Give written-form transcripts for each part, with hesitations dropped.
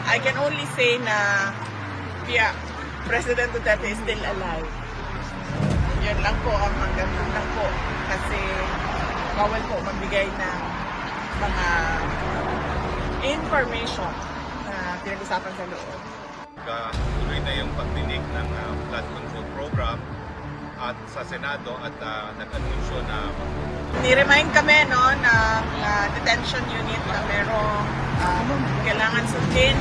I can only say na, yeah, President Duterte is still alive. Yun lang po, ang hanggang doon lang po. Kasi bawal po magbigay ng mga information na pinag-usapan sa loob. Tuloy na yung pagdinig ng flood control program at sa Senado at nag-anunsyo na Ni-remind kami no, ng detention unit na merong kailangan sundin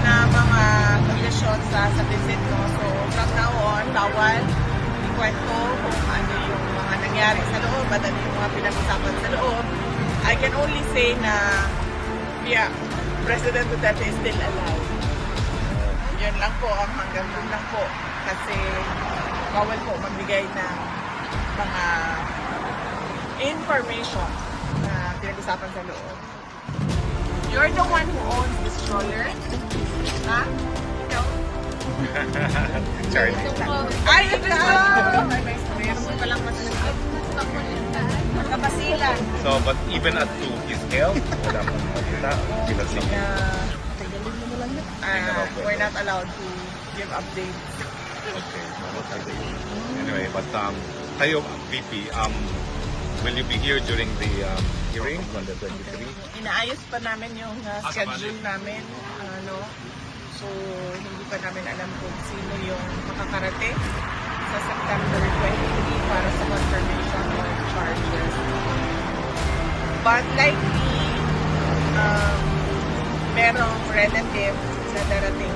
na mga kondisyon sa visit. No? So from now on, bawal ikwento kung ano yung mga nangyari sa loob at ano yung mga pinag-usapan sa loob. I can only say na, yeah, President Duterte is still alive. Yun lang po, ang hanggang doon lang po. Kasi bawal po magbigay ng mga information na pinag-usapan sa loob. You're the one who owns this stroller? Ha? Ikaw? Charlie. Ay, ikaw! Meron mo palang masasagot. Magkapasilan. So, but even at 2 his health, wala pang makita. We're not allowed to give updates. Okay. Anyway, but kayo, VP, will you be here during the hearing on the 23? Inaayos pa namin yung schedule namin. So, hindi pa namin alam kung sino yung makakarating sa September 23 para sa confirmation or charges. But likely, merong relative na darating.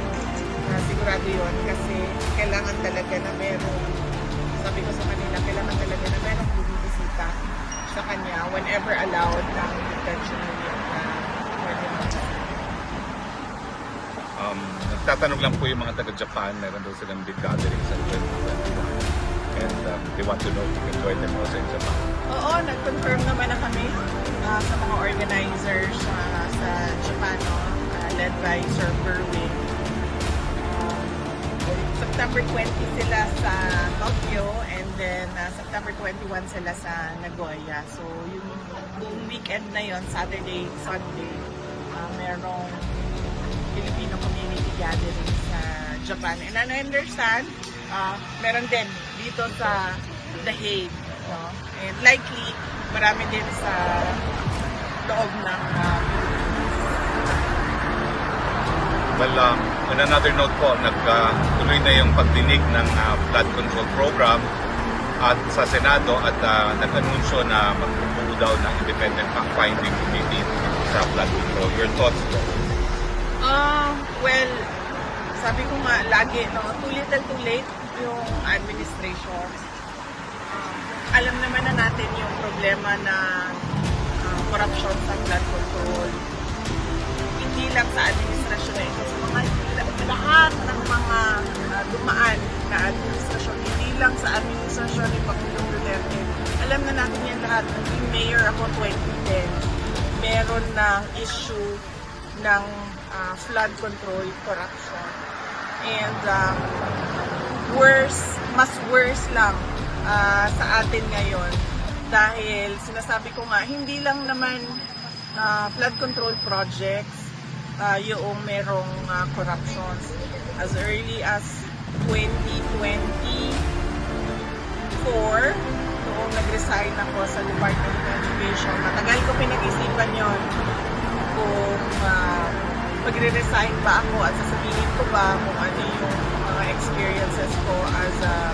Sigurado yun kasi kailangan talaga na merong, sabi ko sa kanila, kailangan talaga na merong bumibisita sa kanya whenever allowed ng detention unit na pwede mo. Nagtatanong lang po yung mga taga-Japan, meron daw silang big gathering sa 2021 and they want to know if you can join them also in Japan. Oo, nag-confirm naman na kami sa mga organizers sa Japan, led by Sir Berwin. September 20 sila sa Tokyo and then September 21 sila sa Nagoya. So yung weekend na yon, Saturday, Sunday, merong Filipino community gathering sa Japan. And I understand, meron din dito sa The Hague. No? And likely, marami din sa loob ng Well, on another note po, nagtuloy na yung pagdinig ng flood control program at sa Senado at nag-anunsyo na magbubuo daw ng independent fact-finding committee sa flood control. Your thoughts po? Well, sabi ko nga lagi, too little too late yung administration. Alam naman na natin yung problema na corruption sa flood control. Hindi lang sa administrasyon eh. Kasi lahat ng mga dumaan na administrasyon, hindi lang sa administrasyon ni Pangulong Duterte. Alam na natin yan lahat. Naging mayor ako 2010. Meron na issue ng flood control corruption. And mas worse lang sa atin ngayon. Dahil sinasabi ko nga, hindi lang naman flood control projects yung merong corruptions. As early as 2024, noong nag-resign ako sa Department of Education, matagal ko pinag-isipan yon kung magre-resign ba ako at sasabihin ko ba kung ano yung mga experiences ko as a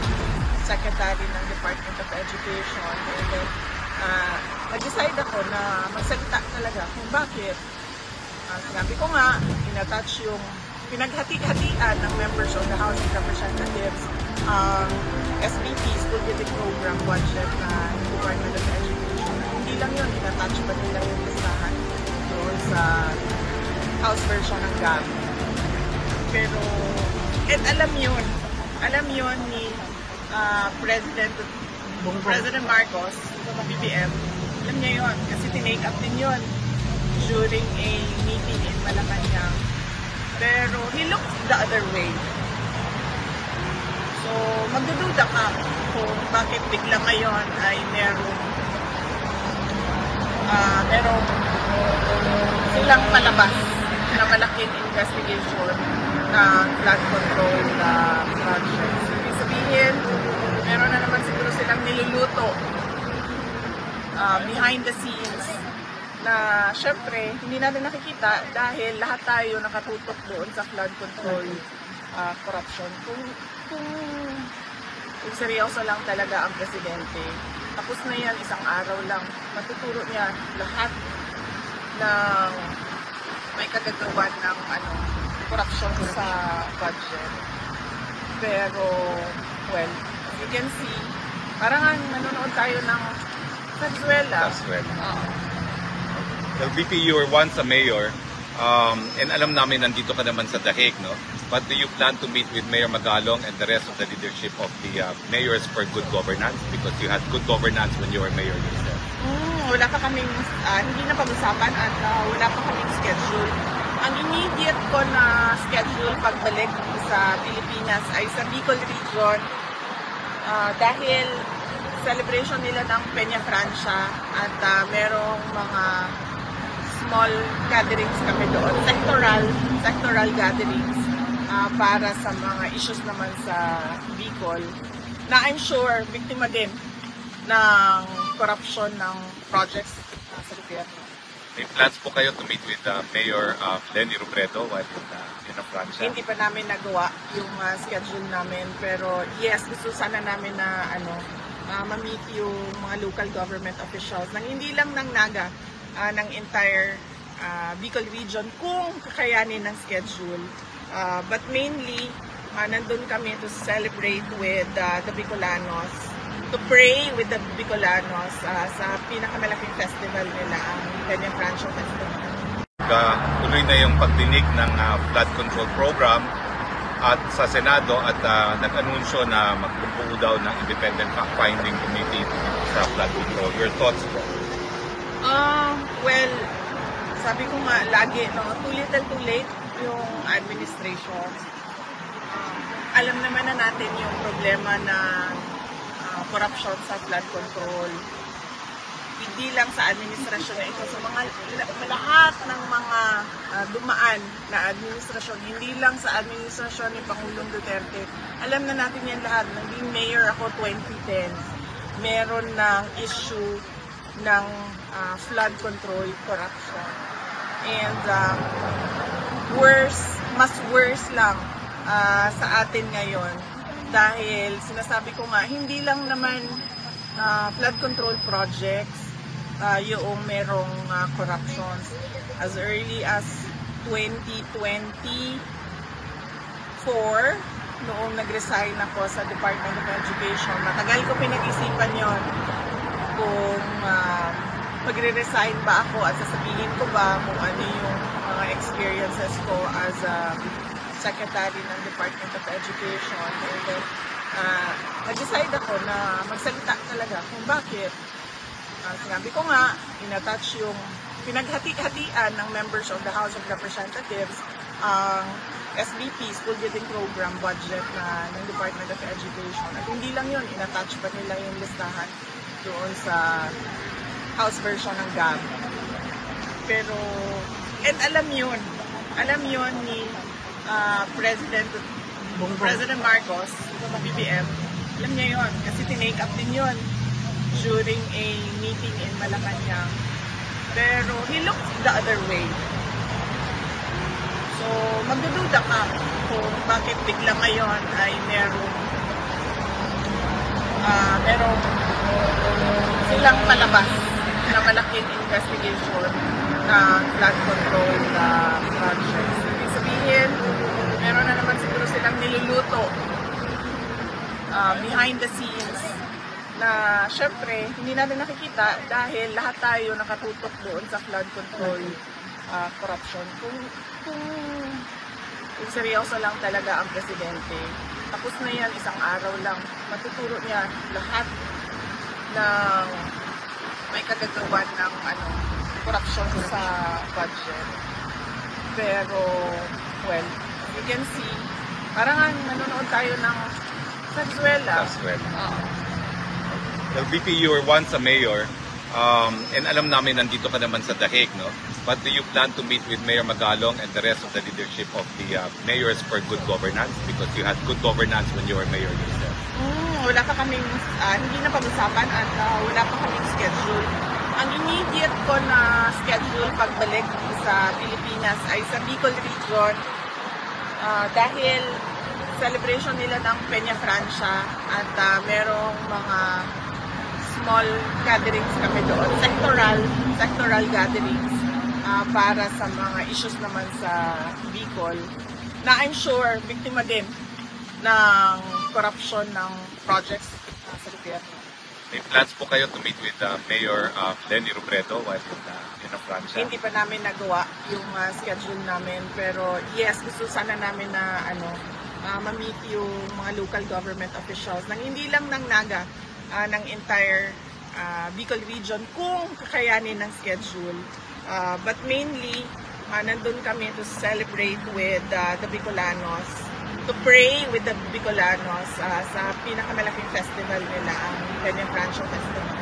secretary ng Department of Education. And then, nag-decide ako na magsalita talaga kung bakit. Sinabi ko nga, in-attach yung pinaghati-hatian ng members of the House of Representatives SBP, School Giving Program budget na Department of Education. Hindi lang yun, in-attach pa nila yung listahan doon sa House version ng GAB. Pero, alam yun ni President Marcos, BBM, alam niya yun, kasi tinake up din yun during a meeting in Malacanang. Pero he looked the other way. So, magdududa ka kung bakit bigla ngayon ay merong silang palabas na malaking investigation ng flood control project. So, ibig sabihin, meron na naman siguro silang niluluto behind the scenes na syempre hindi natin nakikita dahil lahat tayo nakatutok doon sa flood control corruption. Kung seryoso lang talaga ang presidente, tapos na yan, isang araw lang, matuturo niya lahat ng may kagagawan ng corruption sa budget. Pero, well, as you can see, parang nanonood tayo ng Venezuela. Well, VP, you were once a mayor, and alam namin nandito ka naman sa Dahig, no? But do you plan to meet with Mayor Magalong and the rest of the leadership of the Mayors for Good Governance? Because you had good governance when you were mayor yourself. Wala pa kaming, hindi na pag-usapan at wala pa kaming schedule. Ang immediate ko na schedule pagbalik sa Pilipinas ay sa Bicol Region dahil celebration nila ng Peña Francia at merong mga small gatherings kami doon, sectoral gatherings para sa mga issues naman sa Bicol na I'm sure biktima din ng corruption ng projects sa gobyerno. May plans po kayo to meet with Mayor Lenny Robredo while in Francia? Hindi pa namin nagawa yung schedule namin, pero yes, gusto sana namin na ma-meet yung mga local government officials ng hindi lang ng Naga, ng entire Bicol region kung kakayanin ng schedule. But mainly, nandun kami to celebrate with the Bicolanos, to pray with the Bicolanos sa pinakamalaking festival nila, ang Peña Francia Festival. Tuloy na yung pagdinig ng flood control program at sa Senado at nag-anunsyo na magpupuo daw ng independent fact-finding committee sa flood control. Your thoughts po? Well, sabi ko nga lagi, too little too late yung administration. Alam naman na natin yung problema na corruption sa flood control. Hindi lang sa administrasyon na ito, sa lahat ng mga dumaan na administrasyon, hindi lang sa administrasyon ni Pangulong Duterte. Alam na natin yan lahat. Naging mayor ako 2010. Meron ng issue ng flood control corruption. And mas worse lang sa atin ngayon dahil sinasabi ko nga, hindi lang naman flood control projects yung merong corruptions. As early as 2024, noong nag-resign ako sa Department of Education, matagal ko pinag-isipan yon kung magre-resign ba ako at sasabihin ko ba kung ano yung mga experiences ko as a secretary ng Department of Education. And then, nag-decide ako na magsalita talaga kung bakit. Sinabi ko nga, in-attach yung pinaghati-hatian ng members of the House of Representatives ang SBP, School Building Program budget ng Department of Education. At hindi lang yun, in-attach pa nila yung listahan doon sa House version ng GAB. Pero, and alam yun ni President Marcos, ng BBM, alam niya yun, kasi tinake up din yun during a meeting in Malacanang. Pero, he looked the other way. So, magdududa ka kung bakit bigla ngayon ay merong silang palabas na malaking investigation na flood control projects. Ibig sabihin, meron na naman siguro silang niluluto behind the scenes na syempre hindi natin nakikita dahil lahat tayo nakatutok doon sa flood control corruption. Kung seryoso lang talaga ang presidente, tapos na yan, isang araw lang, matuturo niya lahat ng may kagagawan ng corruption sa budget. Pero, well, you can see, parang nanonood tayo ng Venezuela. Well, VP, you were once a mayor, And alam namin nandito ka naman sa Dahig, no? But do you plan to meet with Mayor Magalong and the rest of the leadership of the mayors for good governance? Because you had good governance when you were mayor yourself. Wala pa kaming, hindi na pag-usapan at wala pa kaming schedule. Ang immediate ko na schedule pagbalik sa Pilipinas ay sa Bicol Region dahil celebration nila ng Peña Francia at merong mga small gatherings kami doon, sectoral gatherings para sa mga issues naman sa Bicol na I'm sure biktima din ng corruption ng projects sa gobyerno. May plans po kayo to meet with Mayor Lenny Robredo while in Francia? Hindi pa namin nagawa yung schedule namin, pero yes, gusto sana namin na ma-meet yung mga local government officials ng hindi lang ng Naga, ng entire Bicol region kung kakayanin ng schedule. But mainly, nandun kami to celebrate with the Bicolanos, to pray with the Bicolanos sa pinakamalaking festival nila, ang Peña Francia Festival.